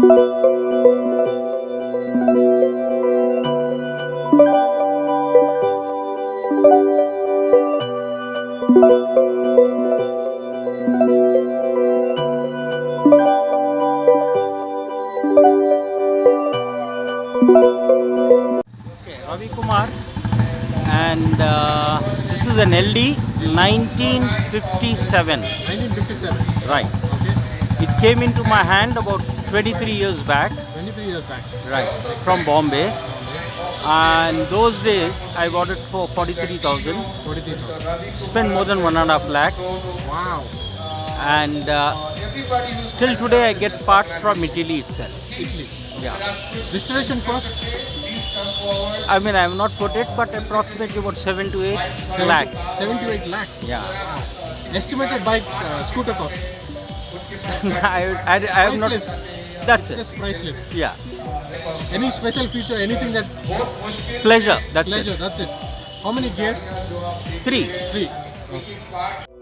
Ravi Kumar, and this is an LD 1957. 1957. Right. Okay. It came into my hand about 23 years back. 23 years back. Right. From Bombay. And those days I got it for 43,000. 43,000. Spent more than 1.5 lakh. Wow. And till today I get parts from Italy itself. Italy. Yeah. Restoration cost? I mean, I have not put it, but approximately about 7 to 8 lakhs. 7 to 8 lakhs. Yeah. Estimated bike scooter cost? I have not. Priceless. That's It's it. just priceless. Yeah. Any special feature, anything that Pleasure. That's pleasure, it. that's it. How many gears? 3. 3. Okay.